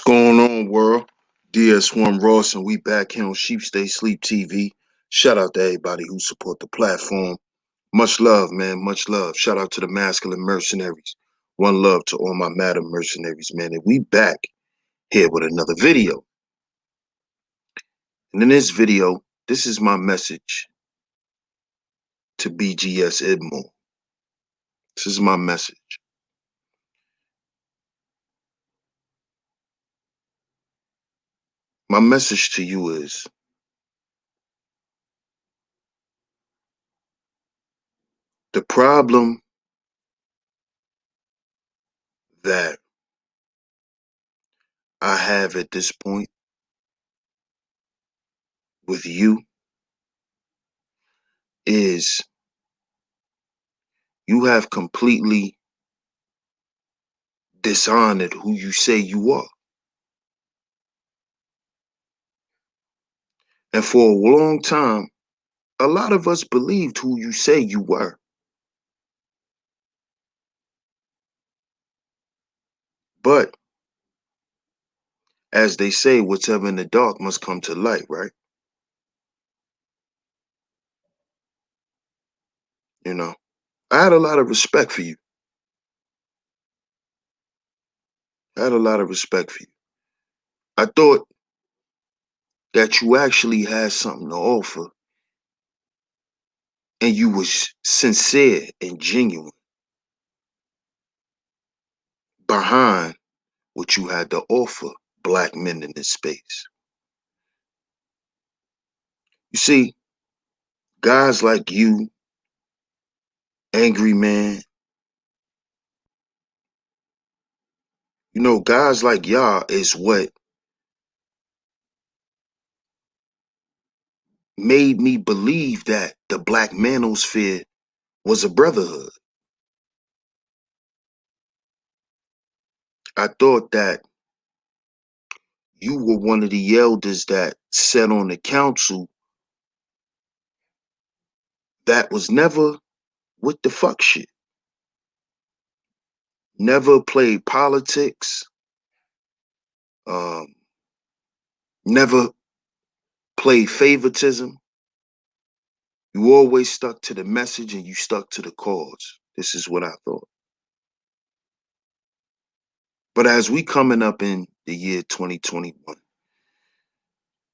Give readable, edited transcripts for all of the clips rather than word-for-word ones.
Going on, world? DS1 Ross, and we back here on SheepStaysLeepTV. Shout out to everybody who support the platform. Much love, man. Much love. Shout out to the masculine mercenaries. One love to all my madam mercenaries, man. And we back here with another video. And in this video, this is my message to BGS IBMOR. This is my message. My message to you is, the problem that I have at this point with you is you have completely dishonored who you say you are. And for a long time, a lot of us believed who you say you were. But as they say, whatever in the dark must come to light, right? You know, I had a lot of respect for you. I had a lot of respect for you. I thought that you actually had something to offer and you was sincere and genuine behind what you had to offer black men in this space. You see, guys like you, Angry Man, you know, guys like y'all is what made me believe that the black manosphere was a brotherhood. I thought that you were one of the elders that sat on the council that was never with the fuck shit. Never played politics. Um, never played favoritism. You always stuck to the message and you stuck to the cause. This is what I thought. But as we coming up in the year 2021,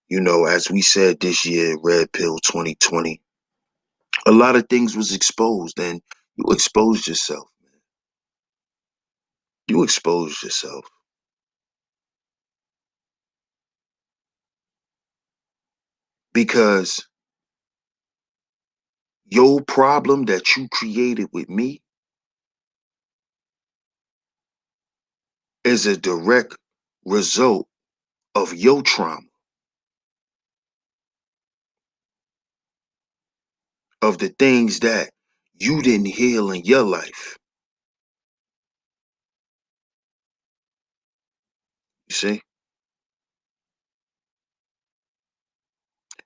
you know, as we said this year, Red Pill 2020, a lot of things was exposed, and you exposed yourself, man. You exposed yourself. Because your problem that you created with me is a direct result of your trauma, of the things that you didn't heal in your life. You see?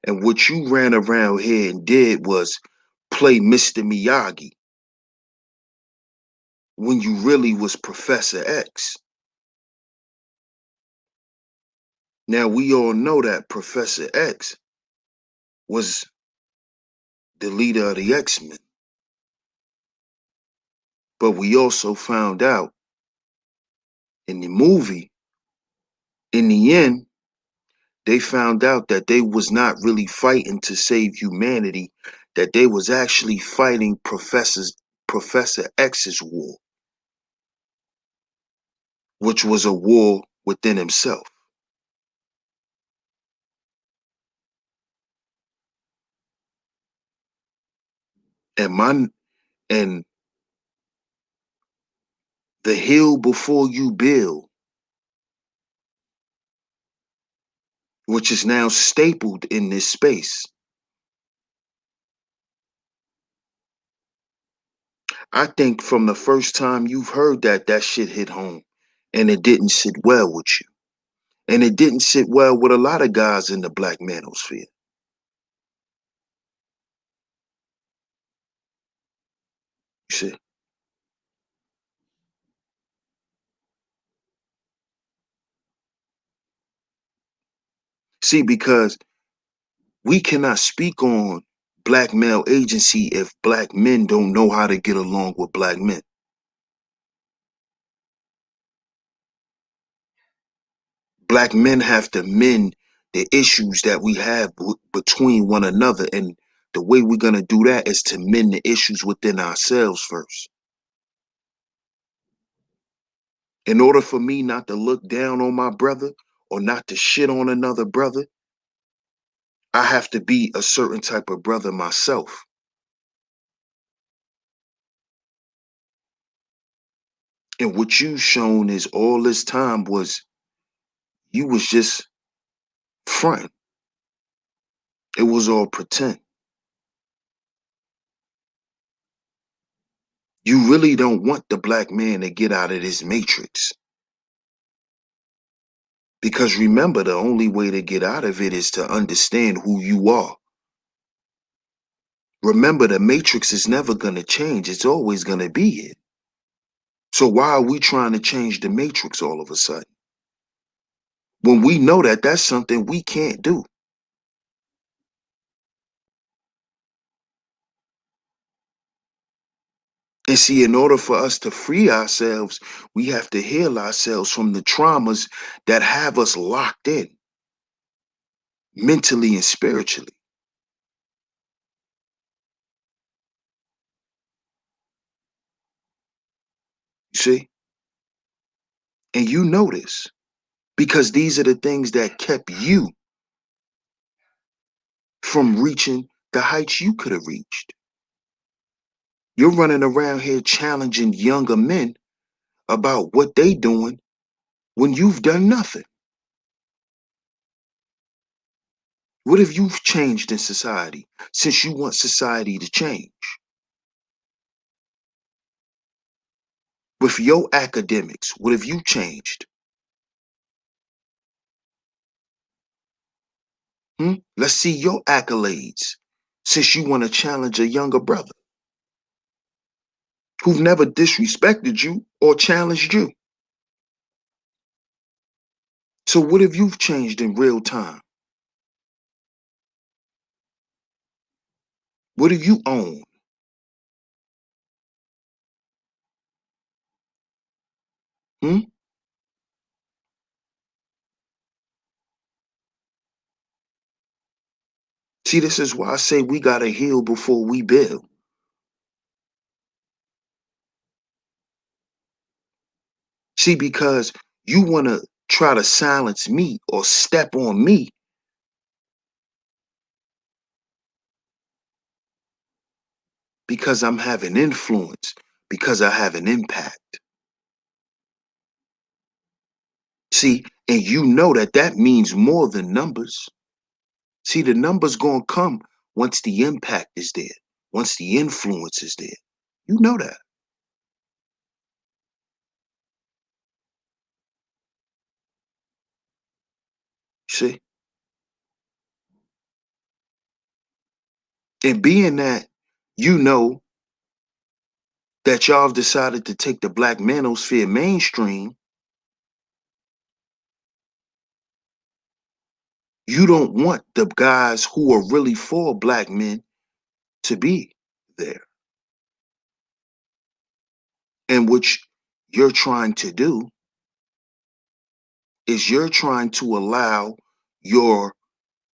And what you ran around here and did was play Mr. Miyagi when you really was Professor X. Now, we all know that Professor X was the leader of the X-Men. But we also found out in the movie, in the end, they found out that they was not really fighting to save humanity, that they was actually fighting Professor X's war, which was a war within himself. And the hill before you build, which is now stapled in this space. I think from the first time you've heard that, that shit hit home, and it didn't sit well with you. And it didn't sit well with a lot of guys in the black manosphere. You see? See, because we cannot speak on black male agency if black men don't know how to get along with black men. Black men have to mend the issues that we have between one another. And the way we're going to do that is to mend the issues within ourselves first. In order for me not to look down on my brother or not to shit on another brother, I have to be a certain type of brother myself. And what you shown is all this time was you was just front. It was all pretend. You really don't want the black man to get out of this matrix. Because remember, the only way to get out of it is to understand who you are. Remember, the matrix is never going to change. It's always going to be here. So why are we trying to change the matrix all of a sudden? When we know that that's something we can't do. And see, in order for us to free ourselves, we have to heal ourselves from the traumas that have us locked in mentally and spiritually. You see? And you know this because these are the things that kept you from reaching the heights you could have reached. You're running around here challenging younger men about what they doing when you've done nothing. What have you changed in society since you want society to change? With your academics, what have you changed? Let's see your accolades since you want to challenge a younger brother who've never disrespected you or challenged you. So what have you changed in real time? What do you own? Hmm? See, this is why I say we gotta heal before we build. See, because you wanna try to silence me or step on me because I'm having influence, because I have an impact. See, and you know that that means more than numbers. See, the numbers gonna come once the impact is there, once the influence is there. You know that. See? And being that you know that y'all have decided to take the black manosphere mainstream, you don't want the guys who are really for black men to be there. And what you're trying to do is you're trying to allow your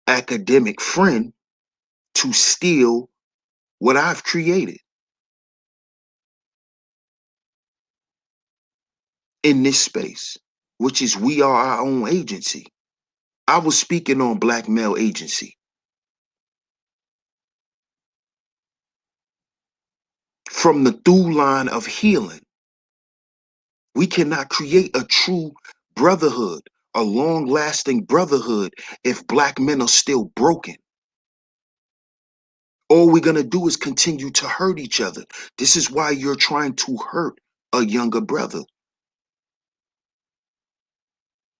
academic friend to steal what I've created in this space, which is we are our own agency. I was speaking on black male agency. From the through line of healing, we cannot create a true brotherhood, a long lasting brotherhood, if black men are still broken. All we're going to do is continue to hurt each other. This is why you're trying to hurt a younger brother.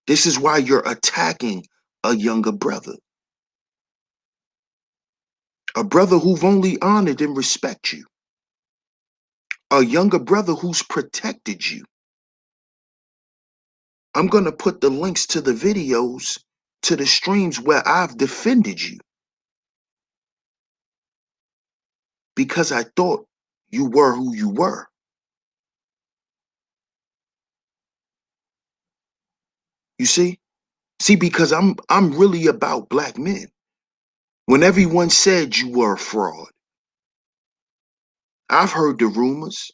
This is why you're attacking a younger brother. A brother who've only honored and respect you. A younger brother who's protected you. I'm going to put the links to the videos to the streams where I've defended you because I thought you were who you were. You see? See, because I'm really about black men. When everyone said you were a fraud, I've heard the rumors.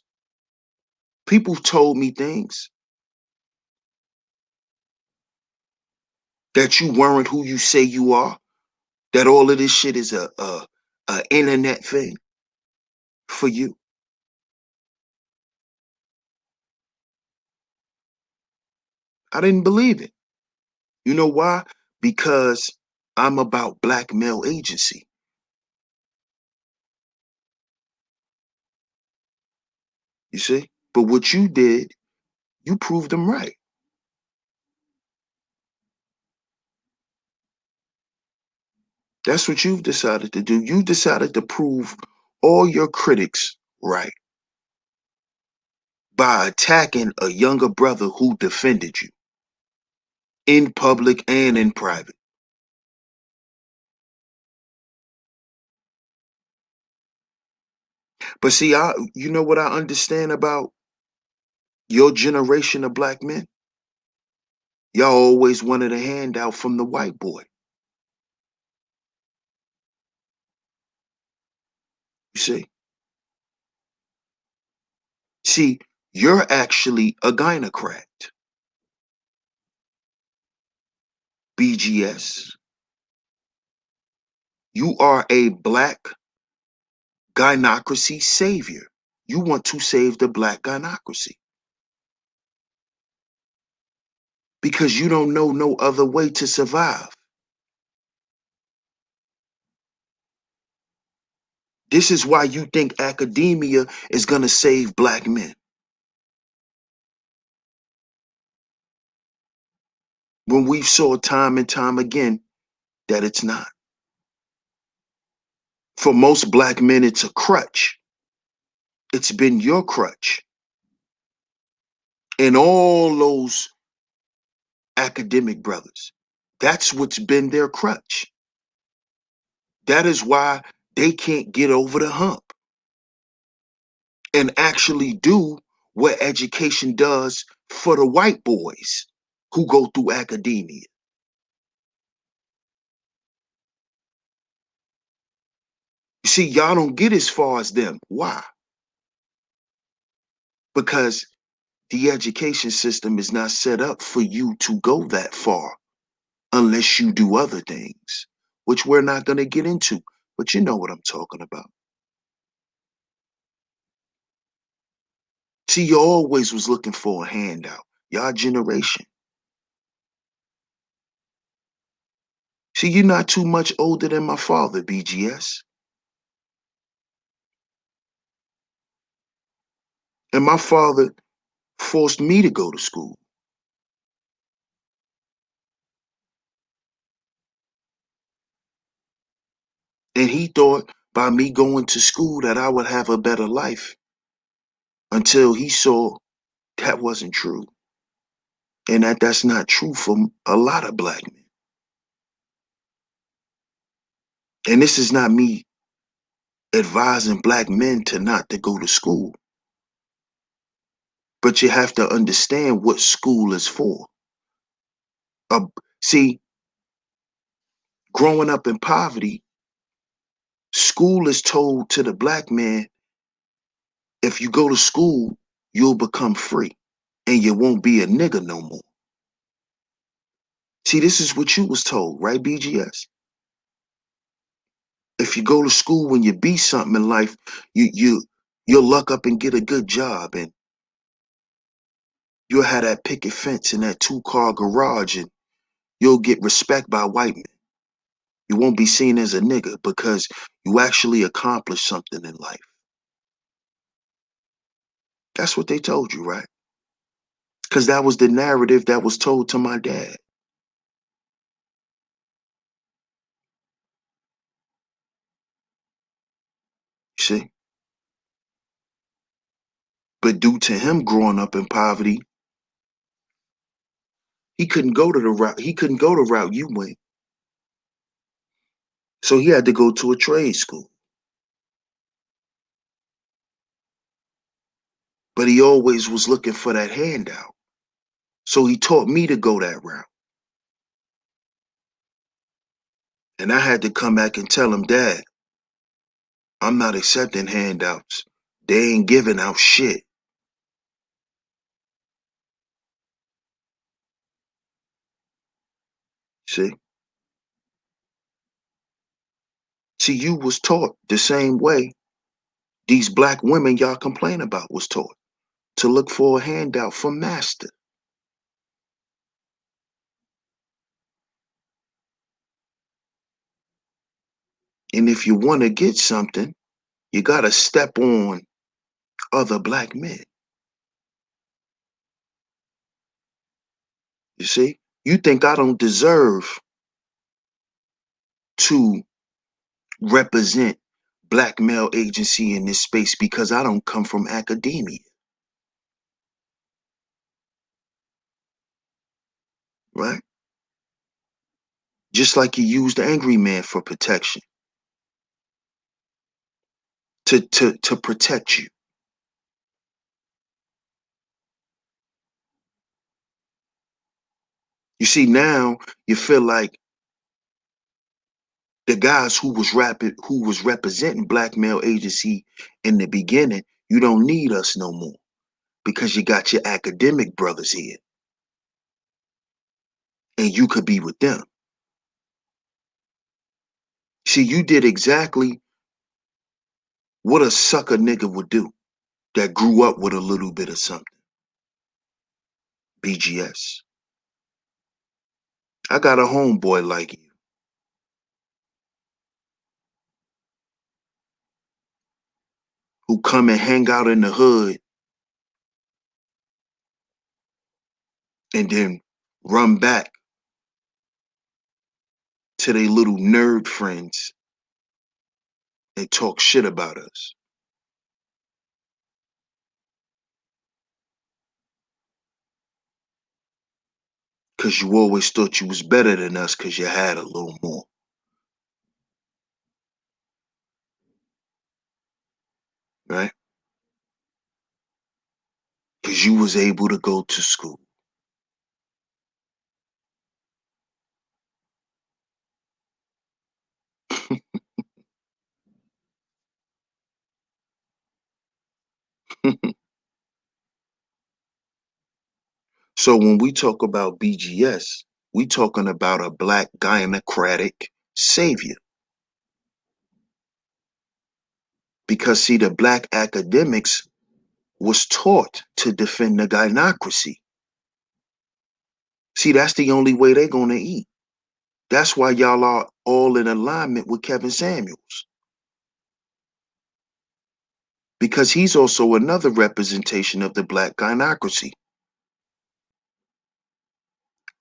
People told me things that you weren't who you say you are, that all of this shit is a internet thing for you. I didn't believe it. You know why? Because I'm about black male agency. You see? But what you did, you proved them right. That's what you've decided to do. You decided to prove all your critics right by attacking a younger brother who defended you in public and in private. But see, you know what I understand about your generation of black men? Y'all always wanted a handout from the white boy. You see? See, you're actually a gynocrat. BGS. You are a black gynocracy savior. You want to save the black gynocracy because you don't know no other way to survive. This is why you think academia is going to save black men, when we've saw time and time again that it's not. For most black men, it's a crutch. It's been your crutch. And all those academic brothers, that's what's been their crutch. That is why they can't get over the hump and actually do what education does for the white boys who go through academia. You see, y'all don't get as far as them. Why? Because the education system is not set up for you to go that far unless you do other things, which we're not going to get into. But you know what I'm talking about. See, you always was looking for a handout. Y'all generation. See, you're not too much older than my father, BGS. And my father forced me to go to school. And he thought by me going to school that I would have a better life until he saw that wasn't true. And that's not true for a lot of black men. And this is not me advising black men to not to go to school. But you have to understand what school is for. See, growing up in poverty, school is told to the black man, if you go to school, you'll become free and you won't be a nigga no more. See, this is what you was told, right, BGS? If you go to school, when you be something in life, you'll luck up and get a good job, and you'll have that picket fence and that 2-car garage, and you'll get respect by white men. You won't be seen as a nigga because you actually accomplished something in life. That's what they told you, right? Because that was the narrative that was told to my dad. You see? But due to him growing up in poverty, He couldn't go to the route. He couldn't go the route you went. So he had to go to a trade school. But he always was looking for that handout. So he taught me to go that route. And I had to come back and tell him, Dad, I'm not accepting handouts. They ain't giving out shit. See? See, you was taught the same way these black women y'all complain about was taught, to look for a handout from master. And if you want to get something, you got to step on other black men. You see? You think I don't deserve to represent black male agency in this space because I don't come from academia, right? Just like you used the angry man for protection, to protect you. You see, now you feel like the guys who was representing black male agency in the beginning, you don't need us no more because you got your academic brothers here and you could be with them. See, you did exactly what a sucker nigga would do that grew up with a little bit of something. BGS. I got a homeboy like you who come and hang out in the hood and then run back to their little nerd friends and talk shit about us. Cause you always thought you was better than us cause you had a little more. Right? Cause you was able to go to school. So when we talk about BGS, we talking about a black gynocratic savior. Because see, the black academics was taught to defend the gynocracy. See, that's the only way they're gonna eat. That's why y'all are all in alignment with Kevin Samuels. Because he's also another representation of the black gynocracy.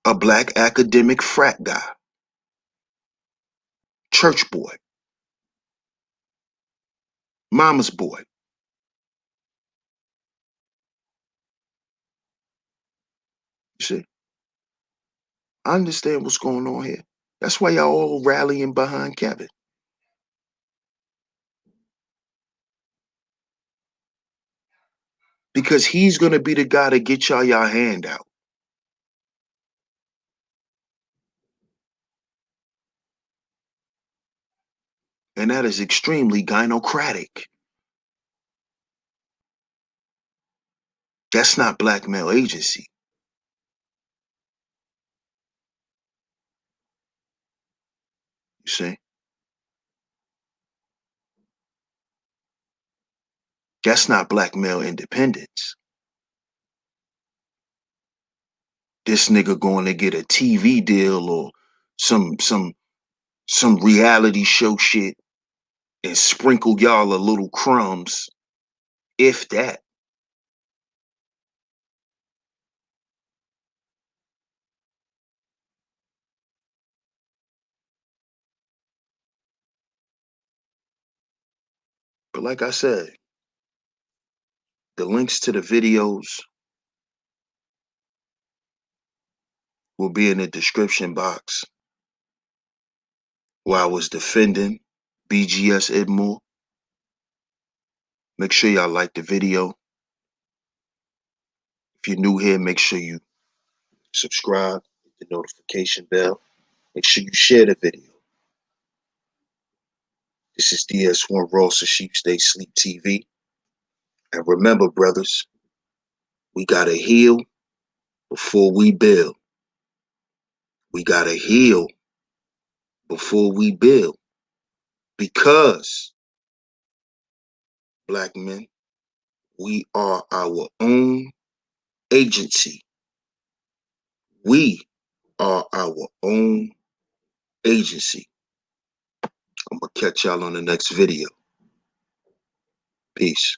A black academic frat guy, church boy, mama's boy. You see, I understand what's going on here. That's why y'all all rallying behind Kevin. Because he's gonna be the guy to get y'all hand out. And that is extremely gynocratic. That's not black male agency. You see? That's not black male independence. This nigga going to get a TV deal or some some some reality show shit and sprinkle y'all a little crumbs, if that. But like I said, the links to the videos will be in the description box, where I was defending BGS IBMOR. Make sure y'all like the video. If you're new here, make sure you subscribe, hit the notification bell. Make sure you share the video. This is DS1 Ross of Sheepsday TV. And remember, brothers, we gotta heal before we build. We gotta heal before we build. Because, black men, we are our own agency. We are our own agency. I'm gonna catch y'all on the next video. Peace.